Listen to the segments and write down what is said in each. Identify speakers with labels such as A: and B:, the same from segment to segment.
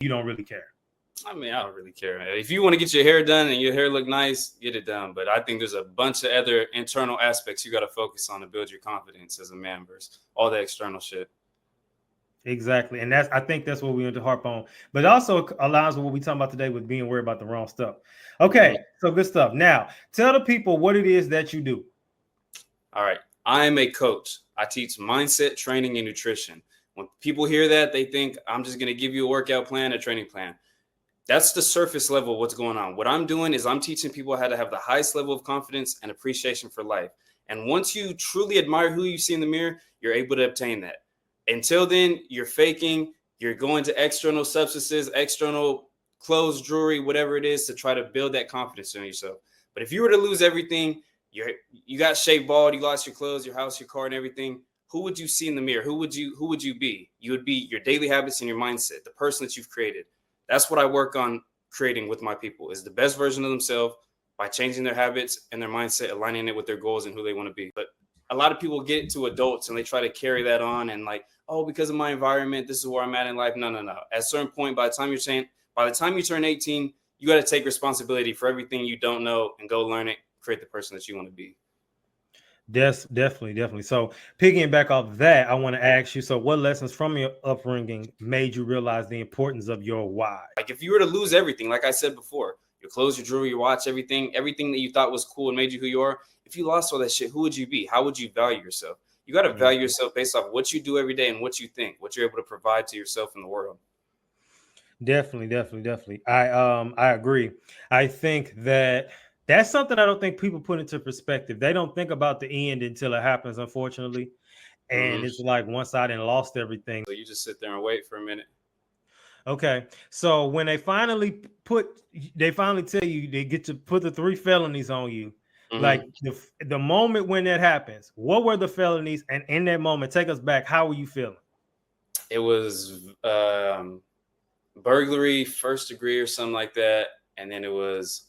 A: you don't really care?
B: I mean, I don't really care. If you want to get your hair done and your hair look nice, get it done. But I think there's a bunch of other internal aspects you got to focus on to build your confidence as a man versus all the external shit.
A: Exactly. And I think that's what we want to harp on. But it also aligns with what we're talking about today with being worried about the wrong stuff. Okay. So good stuff. Now, tell the people what it is that you do.
B: All right. I am a coach. I teach mindset, training, and nutrition. When people hear that, they think I'm just going to give you a workout plan, a training plan. That's the surface level of what's going on. What I'm doing is I'm teaching people how to have the highest level of confidence and appreciation for life. And once you truly admire who you see in the mirror, you're able to obtain that. Until then, you're faking, you're going to external substances, external clothes, jewelry, whatever it is to try to build that confidence in yourself. But if you were to lose everything, you got shaved bald, you lost your clothes, your house, your car, and everything, who would you see in the mirror? Who would you be? You would be your daily habits and your mindset, the person that you've created. That's what I work on creating with my people, is the best version of themselves by changing their habits and their mindset, aligning it with their goals and who they want to be. But a lot of people get to adults and they try to carry that on and like, oh, because of my environment, this is where I'm at in life. No. At a certain point, by the time you turn 18, you got to take responsibility for everything you don't know and go learn it, create the person that you want to be.
A: Yes, definitely. So picking back off that, I want to ask you, so what lessons from your upbringing made you realize the importance of your why?
B: Like if you were to lose everything, like I said before, your clothes, your jewelry, your watch, everything that you thought was cool and made you who you are, if you lost all that shit, who would you be? How would you value yourself? You got to value yourself based off what you do every day and what you think, what you're able to provide to yourself in the world.
A: Definitely. I agree. I think that's something I don't think people put into perspective. They don't think about the end until it happens, unfortunately. And it's like once I done lost everything.
B: So you just sit there and wait for a minute.
A: Okay. So when they finally tell you they get to put the 3 felonies on you, like the moment when that happens, what were the felonies? And in that moment, take us back. How were you feeling?
B: It was burglary, first degree or something like that. And then it was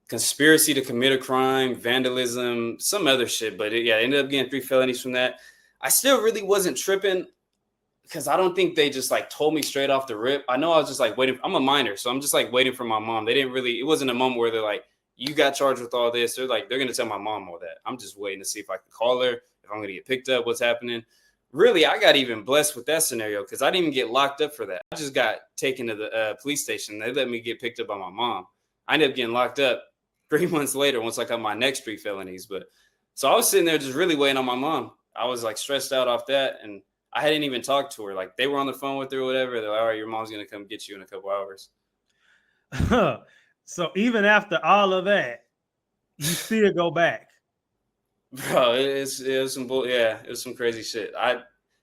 B: conspiracy to commit a crime, vandalism, some other shit. But it ended up getting 3 felonies from that. I still really wasn't tripping because I don't think they just like told me straight off the rip. I know I was just like waiting. I'm a minor, so I'm just like waiting for my mom. They didn't really, it wasn't a moment where they're like, you got charged with all this. They're going to tell my mom all that. I'm just waiting to see if I can call her, if I'm going to get picked up, what's happening. Really, I got even blessed with that scenario because I didn't even get locked up for that. I just got taken to the police station. They let me get picked up by my mom. I ended up getting locked up 3 months later once I got my next 3 felonies. But so I was sitting there just really waiting on my mom. I was like stressed out off that. And I hadn't even talked to her. Like they were on the phone with her or whatever. They're like, all right, your mom's going to come get you in a couple hours.
A: So even after all of that, you still go back.
B: Bro, it was some crazy shit.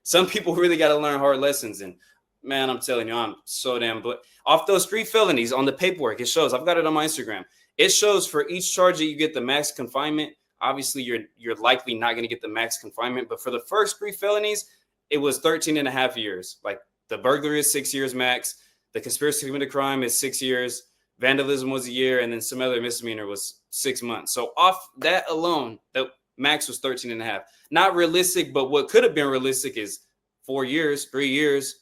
B: Some people really got to learn hard lessons. And man, I'm telling you, I'm so damn off those 3 felonies on the paperwork. It shows, I've got it on my Instagram. It shows for each charge that you get the max confinement. Obviously you're likely not going to get the max confinement, but for the first 3 felonies, it was 13 and a half years. Like the burglary is 6 years max. The conspiracy to commit a crime is 6 years. Vandalism was a year. And then some other misdemeanor was 6 months. So off that alone, the max was 13 and a half. Not realistic, but what could have been realistic is 4 years, 3 years,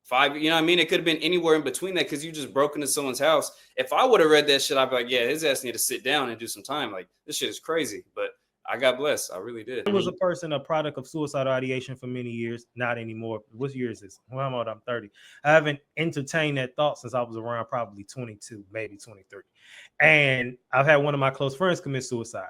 B: 5. You know what I mean? It could have been anywhere in between that because you just broke into someone's house. If I would have read that shit, I'd be like, yeah, his ass need to sit down and do some time. Like this shit is crazy. But I got blessed. I really did.
A: I was a person, a product of suicidal ideation for many years. Not anymore. What year is this? Well, I'm old. I'm 30. I haven't entertained that thought since I was around probably 22, maybe 23. And I've had one of my close friends commit suicide.